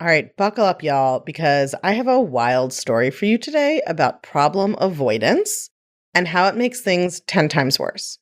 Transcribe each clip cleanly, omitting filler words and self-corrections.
All right, buckle up, y'all, because I have a wild story for you today about problem avoidance and how it makes things 10 times worse.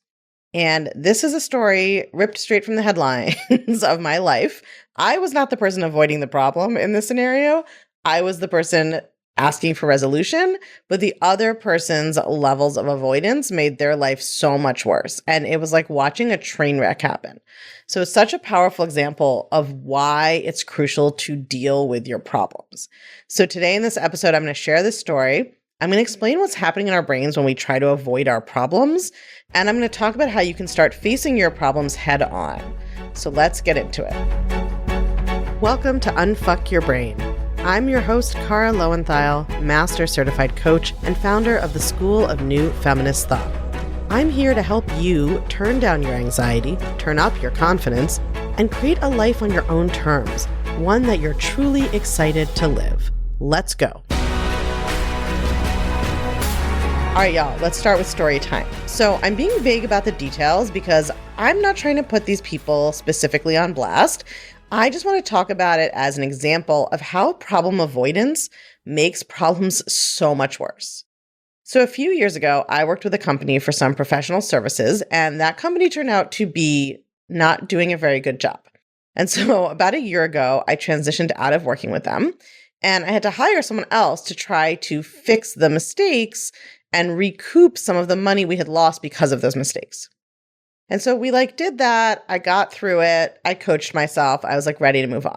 And this is a story ripped straight from the headlines of my life. I was not the person avoiding the problem in this scenario. I was the person asking for resolution, but the other person's levels of avoidance made their life so much worse. And it was like watching a train wreck happen. So it's such a powerful example of why it's crucial to deal with your problems. So today in this episode, I'm going to share this story. I'm going to explain what's happening in our brains when we try to avoid our problems. And I'm going to talk about how you can start facing your problems head on. So let's get into it. Welcome to Unfuck Your Brain. I'm your host, Cara Lowenthal, Master Certified Coach and founder of the School of New Feminist Thought. I'm here to help you turn down your anxiety, turn up your confidence, and create a life on your own terms, one that you're truly excited to live. Let's go. All right, y'all, let's start with story time. So I'm being vague about the details because I'm not trying to put these people specifically on blast. I just want to talk about it as an example of how problem avoidance makes problems so much worse. So a few years ago, I worked with a company for some professional services, and that company turned out to be not doing a very good job. And so about a year ago, I transitioned out of working with them, and I had to hire someone else to try to fix the mistakes and recoup some of the money we had lost because of those mistakes. And so we did that. I got through it. I coached myself. I was ready to move on.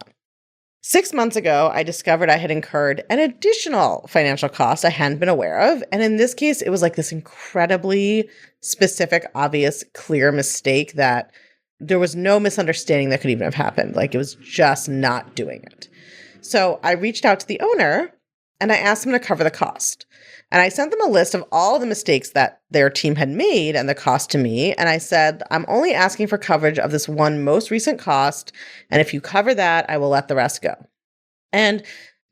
6 months ago, I discovered I had incurred an additional financial cost I hadn't been aware of. And in this case, it was this incredibly specific, obvious, clear mistake that there was no misunderstanding that could even have happened. It was just not doing it. So I reached out to the owner and I asked him to cover the cost. And I sent them a list of all the mistakes that their team had made and the cost to me. And I said, I'm only asking for coverage of this one most recent cost. And if you cover that, I will let the rest go. And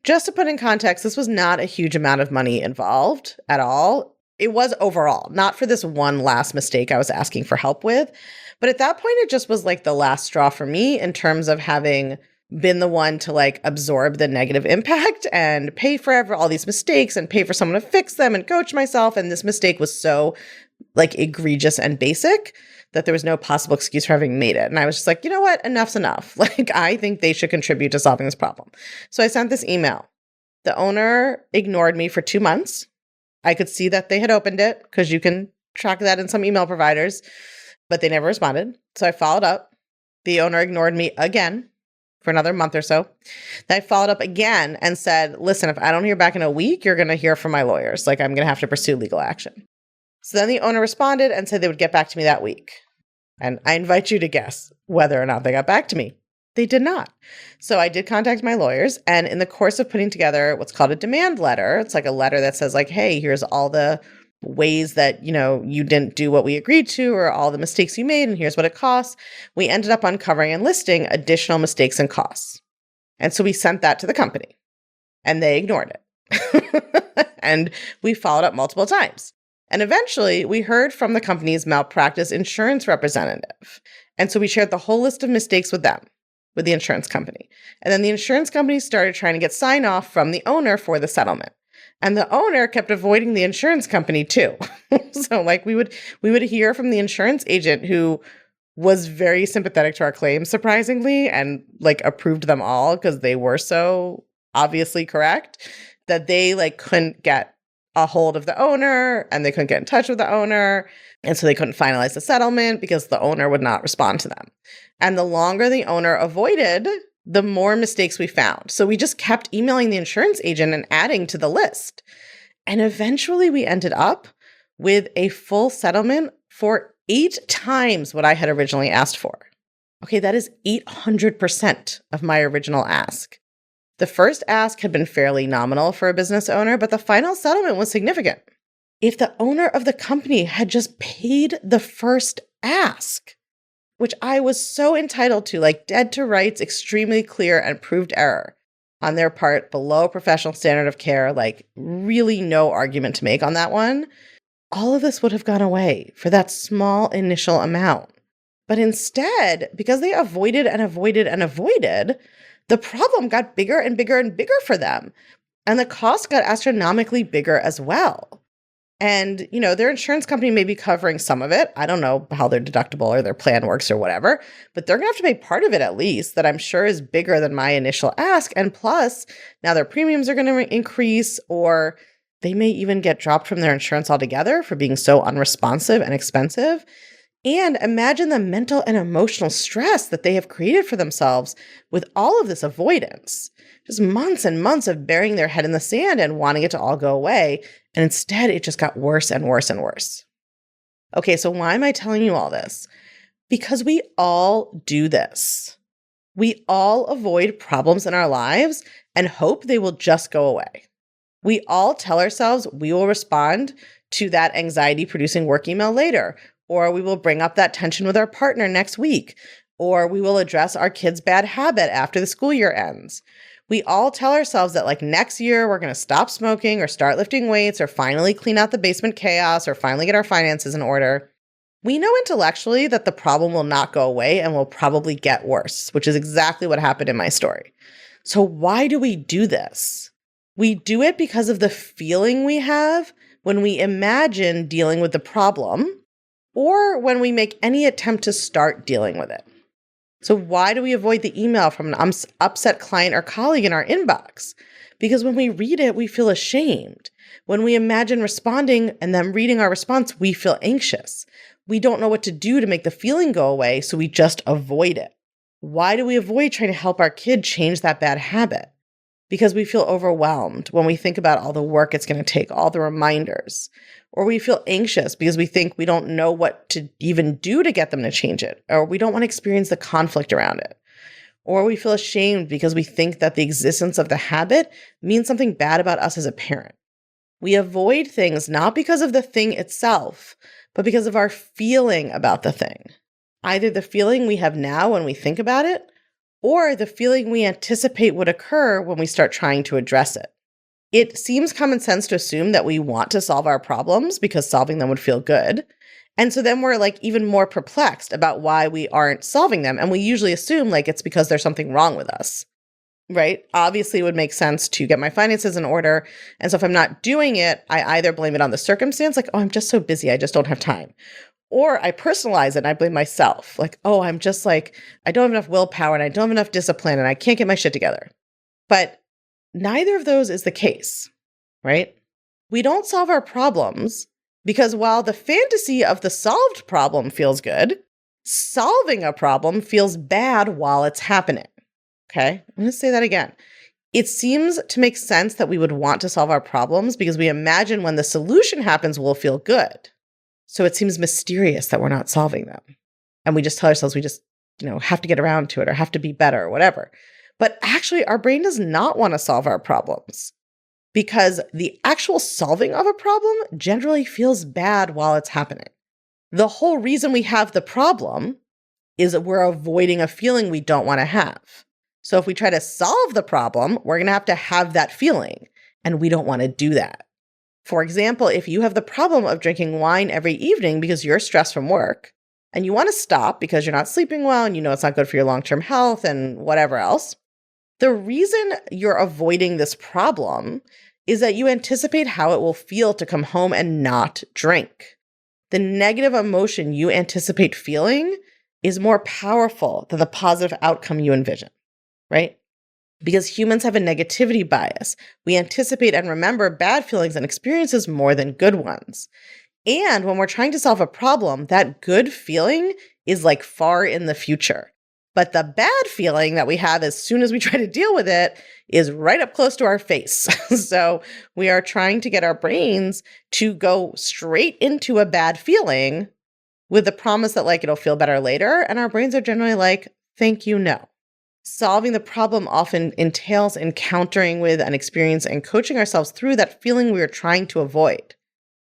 just to put in context, this was not a huge amount of money involved at all. It was overall, not for this one last mistake I was asking for help with. But at that point, it just was the last straw for me in terms of having been the one to absorb the negative impact and pay for all these mistakes and pay for someone to fix them and coach myself. And this mistake was so egregious and basic that there was no possible excuse for having made it. And I was just you know what? Enough's enough. I think they should contribute to solving this problem. So I sent this email. The owner ignored me for 2 months. I could see that they had opened it because you can track that in some email providers, but they never responded. So I followed up. The owner ignored me again for another month or so. Then I followed up again and said, listen, if I don't hear back in a week, you're going to hear from my lawyers. I'm going to have to pursue legal action. So then the owner responded and said they would get back to me that week. And I invite you to guess whether or not they got back to me. They did not. So I did contact my lawyers. And in the course of putting together what's called a demand letter, it's a letter that says hey, here's all the ways that, you didn't do what we agreed to or all the mistakes you made, and here's what it costs. We ended up uncovering and listing additional mistakes and costs. And so we sent that to the company and they ignored it. And we followed up multiple times. And eventually we heard from the company's malpractice insurance representative. And so we shared the whole list of mistakes with them, with the insurance company. And then the insurance company started trying to get sign off from the owner for the settlement. And the owner kept avoiding the insurance company too. So we would hear from the insurance agent who was very sympathetic to our claims, surprisingly, and approved them all because they were so obviously correct that they couldn't get a hold of the owner and they couldn't get in touch with the owner. And so they couldn't finalize the settlement because the owner would not respond to them. And the longer the owner avoided, the more mistakes we found. So we just kept emailing the insurance agent and adding to the list. And eventually we ended up with a full settlement for 8 times what I had originally asked for. Okay, that is 800% of my original ask. The first ask had been fairly nominal for a business owner, but the final settlement was significant. If the owner of the company had just paid the first ask, which I was so entitled to, dead to rights, extremely clear and proved error on their part, below professional standard of care, really no argument to make on that one. All of this would have gone away for that small initial amount. But instead, because they avoided and avoided and avoided, the problem got bigger and bigger and bigger for them. And the cost got astronomically bigger as well. And, their insurance company may be covering some of it. I don't know how their deductible or their plan works or whatever, but they're going to have to pay part of it at least that I'm sure is bigger than my initial ask. And plus, now their premiums are going to increase, or they may even get dropped from their insurance altogether for being so unresponsive and expensive. And imagine the mental and emotional stress that they have created for themselves with all of this avoidance. Just months and months of burying their head in the sand and wanting it to all go away. And instead, it just got worse and worse and worse. Okay, so why am I telling you all this? Because we all do this. We all avoid problems in our lives and hope they will just go away. We all tell ourselves we will respond to that anxiety-producing work email later, or we will bring up that tension with our partner next week, or we will address our kid's bad habit after the school year ends. We all tell ourselves that next year we're going to stop smoking or start lifting weights or finally clean out the basement chaos or finally get our finances in order. We know intellectually that the problem will not go away and will probably get worse, which is exactly what happened in my story. So why do we do this? We do it because of the feeling we have when we imagine dealing with the problem or when we make any attempt to start dealing with it. So why do we avoid the email from an upset client or colleague in our inbox? Because when we read it, we feel ashamed. When we imagine responding and them reading our response, we feel anxious. We don't know what to do to make the feeling go away, so we just avoid it. Why do we avoid trying to help our kid change that bad habit? Because we feel overwhelmed when we think about all the work it's going to take, all the reminders. Or we feel anxious because we think we don't know what to even do to get them to change it, or we don't want to experience the conflict around it. Or we feel ashamed because we think that the existence of the habit means something bad about us as a parent. We avoid things not because of the thing itself, but because of our feeling about the thing. Either the feeling we have now when we think about it, or the feeling we anticipate would occur when we start trying to address it. It seems common sense to assume that we want to solve our problems because solving them would feel good. And so then we're even more perplexed about why we aren't solving them. And we usually assume it's because there's something wrong with us, right? Obviously, it would make sense to get my finances in order. And so if I'm not doing it, I either blame it on the circumstance, oh, I'm just so busy, I just don't have time. Or I personalize it and I blame myself. Oh, I'm just I don't have enough willpower and I don't have enough discipline and I can't get my shit together. But neither of those is the case, right? We don't solve our problems because while the fantasy of the solved problem feels good, solving a problem feels bad while it's happening. Okay, I'm going to say that again. It seems to make sense that we would want to solve our problems because we imagine when the solution happens, we'll feel good. So it seems mysterious that we're not solving them. And we just tell ourselves we just, have to get around to it or have to be better or whatever. But actually, our brain does not want to solve our problems because the actual solving of a problem generally feels bad while it's happening. The whole reason we have the problem is that we're avoiding a feeling we don't want to have. So if we try to solve the problem, we're going to have that feeling, and we don't want to do that. For example, if you have the problem of drinking wine every evening because you're stressed from work, and you want to stop because you're not sleeping well and it's not good for your long-term health and whatever else, the reason you're avoiding this problem is that you anticipate how it will feel to come home and not drink. The negative emotion you anticipate feeling is more powerful than the positive outcome you envision, right? Because humans have a negativity bias. We anticipate and remember bad feelings and experiences more than good ones. And when we're trying to solve a problem, that good feeling is far in the future. But the bad feeling that we have as soon as we try to deal with it is right up close to our face. So we are trying to get our brains to go straight into a bad feeling with the promise that it'll feel better later. And our brains are generally thank you, no. Solving the problem often entails encountering with an experience and coaching ourselves through that feeling we are trying to avoid,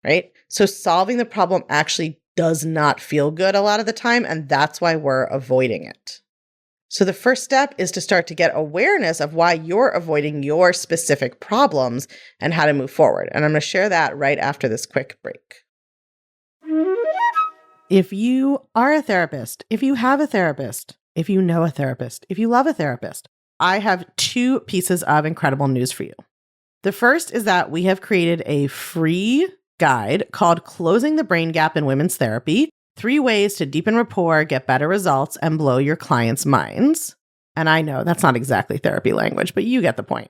right? So solving the problem actually does not feel good a lot of the time, and that's why we're avoiding it. So the first step is to start to get awareness of why you're avoiding your specific problems and how to move forward. And I'm going to share that right after this quick break. If you are a therapist, if you have a therapist, if you know a therapist, if you love a therapist, I have two pieces of incredible news for you. The first is that we have created a free guide called Closing the Brain Gap in Women's Therapy: 3 Ways to Deepen Rapport, Get Better Results, and Blow Your Clients' Minds. And I know that's not exactly therapy language, but you get the point.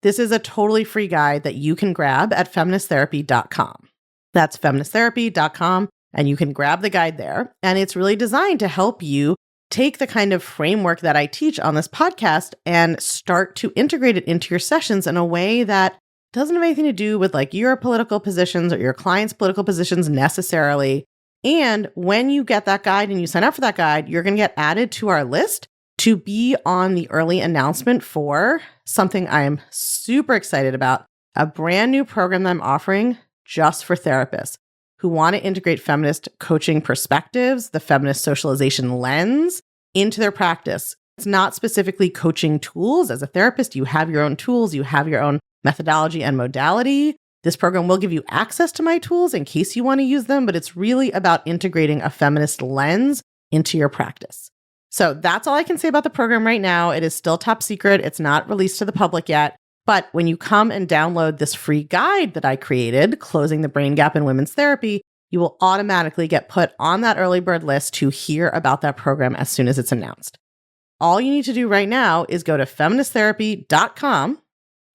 This is a totally free guide that you can grab at feministtherapy.com. That's feministtherapy.com, and you can grab the guide there. And it's really designed to help you take the kind of framework that I teach on this podcast and start to integrate it into your sessions in a way that doesn't have anything to do with like your political positions or your client's political positions necessarily. And when you get that guide and you sign up for that guide, you're going to get added to our list to be on the early announcement for something I'm super excited about, a brand new program that I'm offering just for therapists who want to integrate feminist coaching perspectives, the feminist socialization lens, into their practice. It's not specifically coaching tools. As a therapist, you have your own tools, you have your own methodology and modality. This program will give you access to my tools in case you want to use them, but it's really about integrating a feminist lens into your practice. So that's all I can say about the program right now. It is still top secret. It's not released to the public yet. But when you come and download this free guide that I created, Closing the Brain Gap in Women's Therapy, you will automatically get put on that early bird list to hear about that program as soon as it's announced. All you need to do right now is go to feministtherapy.com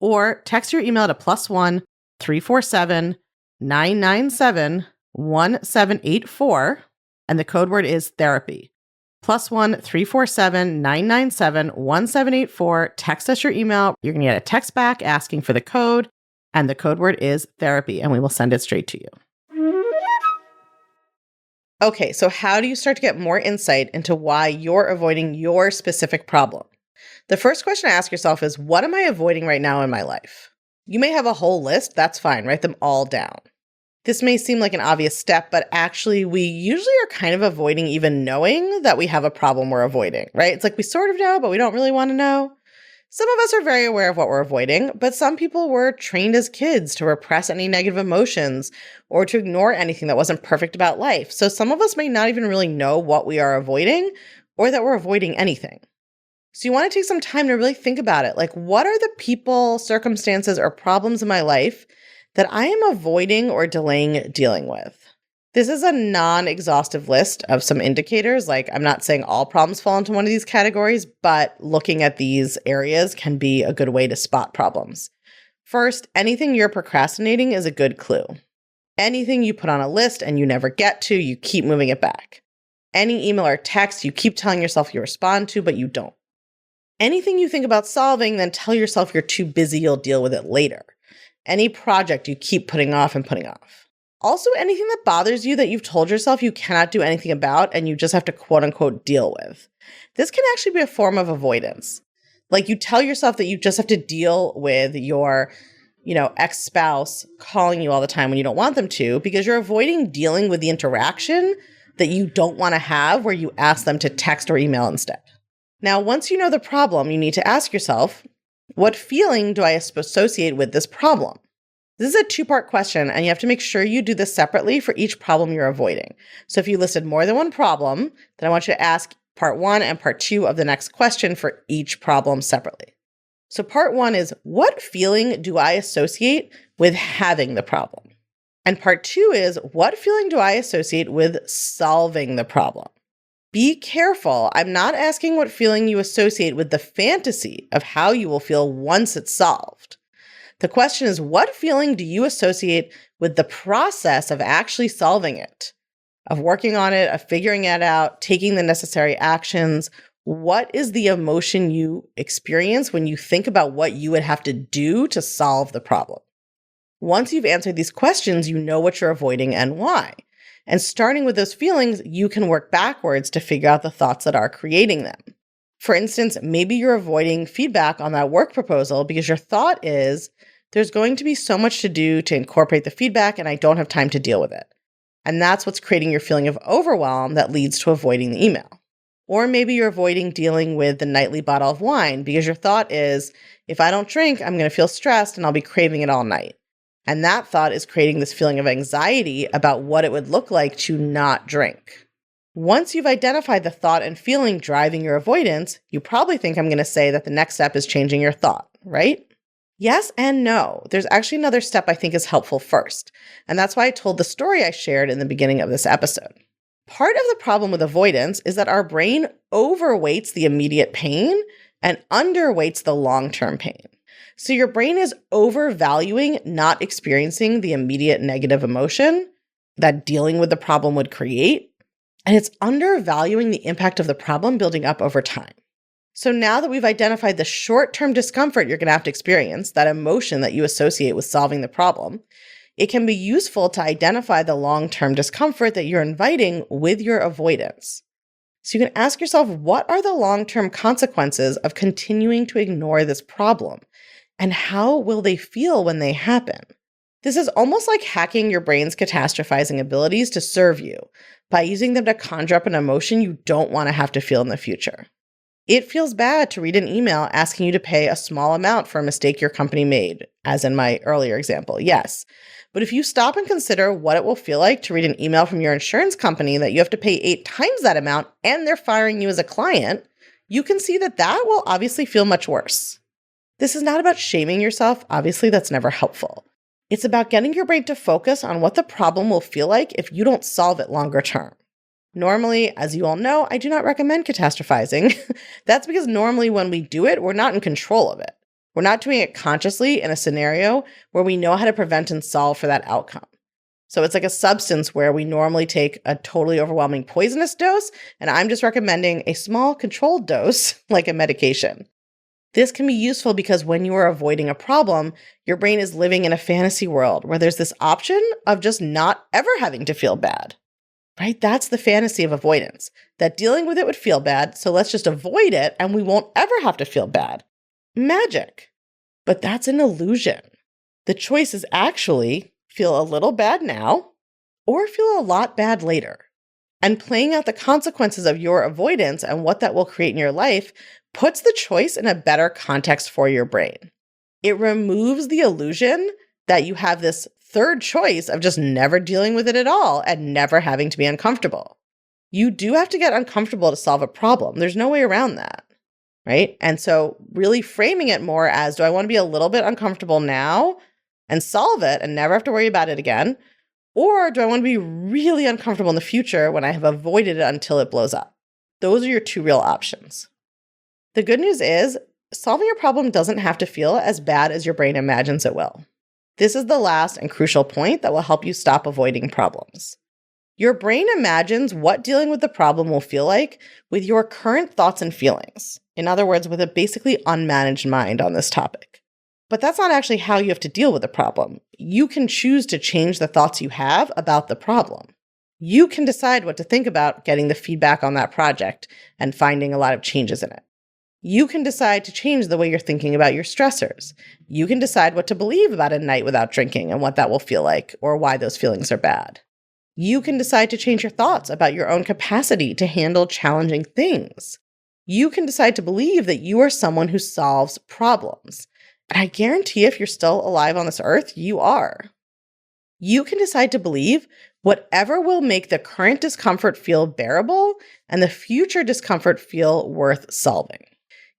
or text your email to +1 347 997 1784, and the code word is therapy. +1 347 997 1784. Text us your email. You're going to get a text back asking for the code, and the code word is therapy, and we will send it straight to you. Okay, so how do you start to get more insight into why you're avoiding your specific problem? The first question to ask yourself is, what am I avoiding right now in my life? You may have a whole list. That's fine. Write them all down. This may seem like an obvious step, but actually we usually are kind of avoiding even knowing that we have a problem we're avoiding, right? It's like we sort of know, but we don't really want to know. Some of us are very aware of what we're avoiding, but some people were trained as kids to repress any negative emotions or to ignore anything that wasn't perfect about life. So some of us may not even really know what we are avoiding or that we're avoiding anything. So you want to take some time to really think about it. Like, what are the people, circumstances, or problems in my life that I am avoiding or delaying dealing with? This is a non-exhaustive list of some indicators. Like, I'm not saying all problems fall into one of these categories, but looking at these areas can be a good way to spot problems. First, anything you're procrastinating is a good clue. Anything you put on a list and you never get to, you keep moving it back. Any email or text you keep telling yourself you respond to, but you don't. Anything you think about solving, then tell yourself you're too busy, you'll deal with it later. Any project you keep putting off and putting off. Also, anything that bothers you that you've told yourself you cannot do anything about and you just have to quote unquote deal with. This can actually be a form of avoidance. Like, you tell yourself that you just have to deal with your, ex-spouse calling you all the time when you don't want them to, because you're avoiding dealing with the interaction that you don't want to have where you ask them to text or email instead. Now, once you know the problem, you need to ask yourself, what feeling do I associate with this problem? This is a 2-part question, and you have to make sure you do this separately for each problem you're avoiding. So if you listed more than one problem, then I want you to ask part 1 and part 2 of the next question for each problem separately. So part 1 is, what feeling do I associate with having the problem? And part 2 is, what feeling do I associate with solving the problem? Be careful. I'm not asking what feeling you associate with the fantasy of how you will feel once it's solved. The question is, what feeling do you associate with the process of actually solving it, of working on it, of figuring it out, taking the necessary actions? What is the emotion you experience when you think about what you would have to do to solve the problem? Once you've answered these questions, you know what you're avoiding and why. And starting with those feelings, you can work backwards to figure out the thoughts that are creating them. For instance, maybe you're avoiding feedback on that work proposal because your thought is, there's going to be so much to do to incorporate the feedback and I don't have time to deal with it. And that's what's creating your feeling of overwhelm that leads to avoiding the email. Or maybe you're avoiding dealing with the nightly bottle of wine because your thought is, if I don't drink, I'm going to feel stressed and I'll be craving it all night. And that thought is creating this feeling of anxiety about what it would look like to not drink. Once you've identified the thought and feeling driving your avoidance, you probably think I'm going to say that the next step is changing your thought, right? Yes and no. There's actually another step I think is helpful first, and that's why I told the story I shared in the beginning of this episode. Part of the problem with avoidance is that our brain overweights the immediate pain and underweights the long-term pain. So your brain is overvaluing not experiencing the immediate negative emotion that dealing with the problem would create, and it's undervaluing the impact of the problem building up over time. So now that we've identified the short-term discomfort you're going to have to experience, that emotion that you associate with solving the problem, it can be useful to identify the long-term discomfort that you're inviting with your avoidance. So you can ask yourself, what are the long-term consequences of continuing to ignore this problem? And how will they feel when they happen? This is almost like hacking your brain's catastrophizing abilities to serve you by using them to conjure up an emotion you don't want to have to feel in the future. It feels bad to read an email asking you to pay a small amount for a mistake your company made, as in my earlier example, yes. But if you stop and consider what it will feel like to read an email from your insurance company that you have to pay 8 times that amount and they're firing you as a client, you can see that that will obviously feel much worse. This is not about shaming yourself. Obviously, that's never helpful. It's about getting your brain to focus on what the problem will feel like if you don't solve it longer term. Normally, as you all know, I do not recommend catastrophizing. That's because normally when we do it, we're not in control of it. We're not doing it consciously in a scenario where we know how to prevent and solve for that outcome. So it's like a substance where we normally take a totally overwhelming poisonous dose, and I'm just recommending a small controlled dose, like a medication. This can be useful because when you are avoiding a problem, your brain is living in a fantasy world where there's this option of just not ever having to feel bad. Right? That's the fantasy of avoidance, that dealing with it would feel bad, so let's just avoid it and we won't ever have to feel bad. Magic. But that's an illusion. The choice is actually feel a little bad now or feel a lot bad later. And playing out the consequences of your avoidance and what that will create in your life puts the choice in a better context for your brain. It removes the illusion that you have this third choice of just never dealing with it at all and never having to be uncomfortable. You do have to get uncomfortable to solve a problem. There's no way around that, right? And so really framing it more as, do I want to be a little bit uncomfortable now and solve it and never have to worry about it again? Or do I want to be really uncomfortable in the future when I have avoided it until it blows up? Those are your two real options. The good news is, solving a problem doesn't have to feel as bad as your brain imagines it will. This is the last and crucial point that will help you stop avoiding problems. Your brain imagines what dealing with the problem will feel like with your current thoughts and feelings. In other words, with a basically unmanaged mind on this topic. But that's not actually how you have to deal with the problem. You can choose to change the thoughts you have about the problem. You can decide what to think about getting the feedback on that project and finding a lot of changes in it. You can decide to change the way you're thinking about your stressors. You can decide what to believe about a night without drinking and what that will feel like or why those feelings are bad. You can decide to change your thoughts about your own capacity to handle challenging things. You can decide to believe that you are someone who solves problems. And I guarantee if you're still alive on this earth, you are. You can decide to believe whatever will make the current discomfort feel bearable and the future discomfort feel worth solving.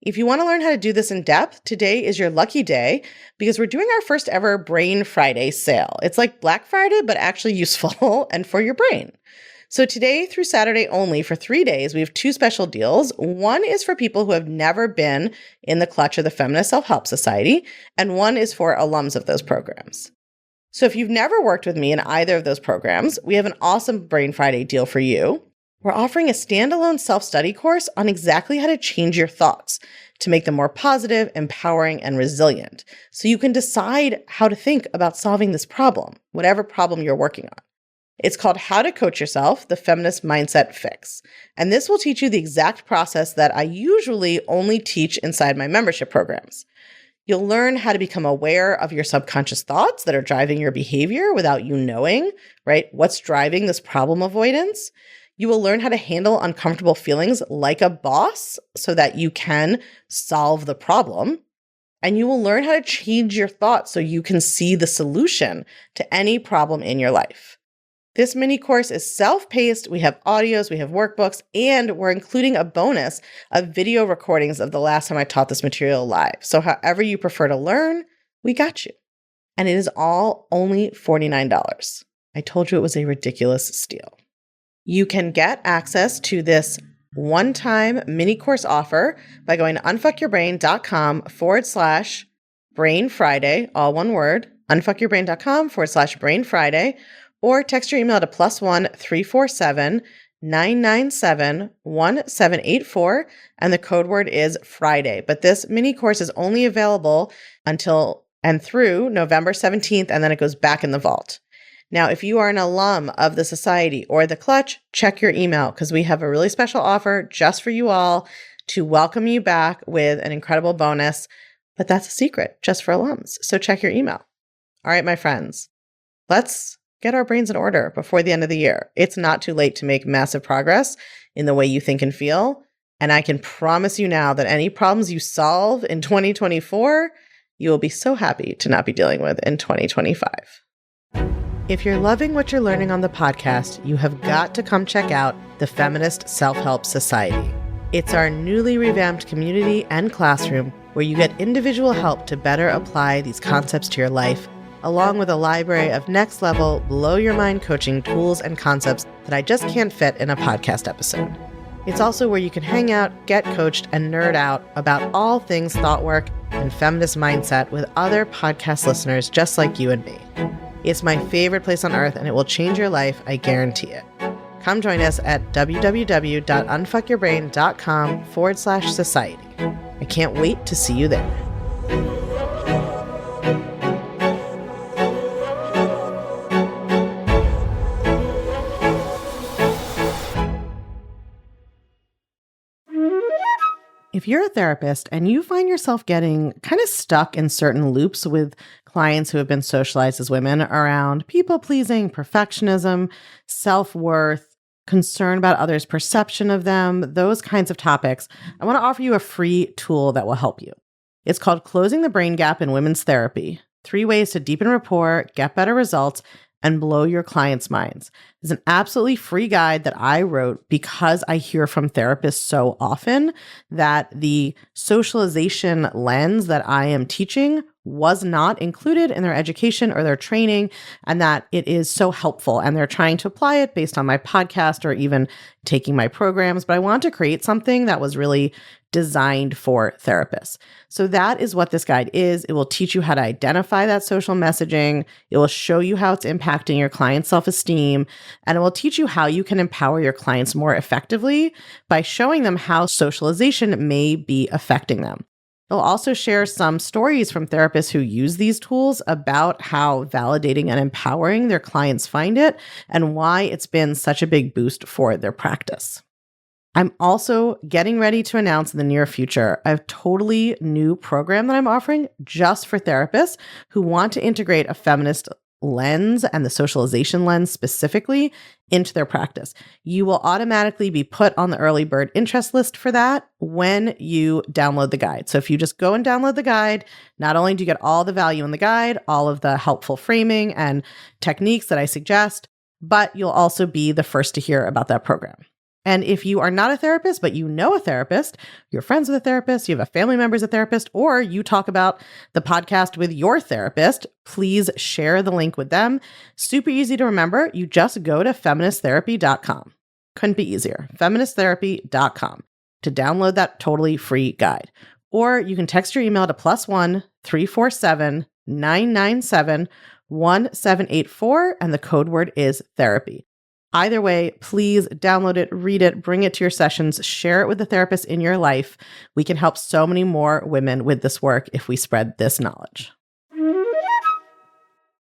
If you want to learn how to do this in depth, today is your lucky day because we're doing our first ever Brain Friday sale. It's like Black Friday, but actually useful and for your brain. So today through Saturday only for 3 days, we have 2 special deals. One is for people who have never been in the clutch of the Feminist Self-Help Society, and one is for alums of those programs. So if you've never worked with me in either of those programs, we have an awesome Brain Friday deal for you. We're offering a standalone self-study course on exactly how to change your thoughts to make them more positive, empowering, and resilient, so you can decide how to think about solving this problem, whatever problem you're working on. It's called How to Coach Yourself, the Feminist Mindset Fix. And this will teach you the exact process that I usually only teach inside my membership programs. You'll learn how to become aware of your subconscious thoughts that are driving your behavior without you knowing, right? What's driving this problem avoidance? You will learn how to handle uncomfortable feelings like a boss so that you can solve the problem. And you will learn how to change your thoughts so you can see the solution to any problem in your life. This mini course is self-paced. We have audios, we have workbooks, and we're including a bonus of video recordings of the last time I taught this material live. So however you prefer to learn, we got you. And it is all only $49. I told you it was a ridiculous steal. You can get access to this one-time mini course offer by going to unfuckyourbrain.com/Brain Friday, all one word, unfuckyourbrain.com/Brain Friday, or text your email to +1 347 997 1784, and the code word is Friday. But this mini course is only available until and through November 17th, and then it goes back in the vault. Now, if you are an alum of the Society or the Clutch, check your email because we have a really special offer just for you all to welcome you back with an incredible bonus. But that's a secret just for alums. So check your email. All right, my friends, let's get our brains in order before the end of the year. It's not too late to make massive progress in the way you think and feel. And I can promise you now that any problems you solve in 2024, you will be so happy to not be dealing with in 2025. If you're loving what you're learning on the podcast, you have got to come check out the Feminist Self-Help Society. It's our newly revamped community and classroom where you get individual help to better apply these concepts to your life, along with a library of next-level, blow-your-mind coaching tools and concepts that I just can't fit in a podcast episode. It's also where you can hang out, get coached, and nerd out about all things thought work and feminist mindset with other podcast listeners just like you and me. It's my favorite place on earth, and it will change your life, I guarantee it. Come join us at www.unfuckyourbrain.com/society. I can't wait to see you there. If you're a therapist and you find yourself getting kind of stuck in certain loops with clients who have been socialized as women around people-pleasing, perfectionism, self-worth, concern about others' perception of them, those kinds of topics, I want to offer you a free tool that will help you. It's called Closing the Brain Gap in Women's Therapy: 3 Ways to Deepen Rapport, Get Better Results, and Blow Your Clients' Minds. It's an absolutely free guide that I wrote because I hear from therapists so often that the socialization lens that I am teaching was not included in their education or their training, and that it is so helpful. And they're trying to apply it based on my podcast or even taking my programs. But I want to create something that was really designed for therapists. So that is what this guide is. It will teach you how to identify that social messaging. It will show you how it's impacting your client's self-esteem, and it will teach you how you can empower your clients more effectively by showing them how socialization may be affecting them. It'll also share some stories from therapists who use these tools about how validating and empowering their clients find it and why it's been such a big boost for their practice. I'm also getting ready to announce in the near future a totally new program that I'm offering just for therapists who want to integrate a feminist lens and the socialization lens specifically into their practice. You will automatically be put on the early bird interest list for that when you download the guide. So if you just go and download the guide, not only do you get all the value in the guide, all of the helpful framing and techniques that I suggest, but you'll also be the first to hear about that program. And if you are not a therapist, but you know a therapist, you're friends with a therapist, you have a family member as a therapist, or you talk about the podcast with your therapist, please share the link with them. Super easy to remember. You just go to feministtherapy.com. Couldn't be easier. feministtherapy.com to download that totally free guide. Or you can text your email to +1 347 997 1784, and the code word is therapy. Either way, please download it, read it, bring it to your sessions, share it with the therapist in your life. We can help so many more women with this work if we spread this knowledge.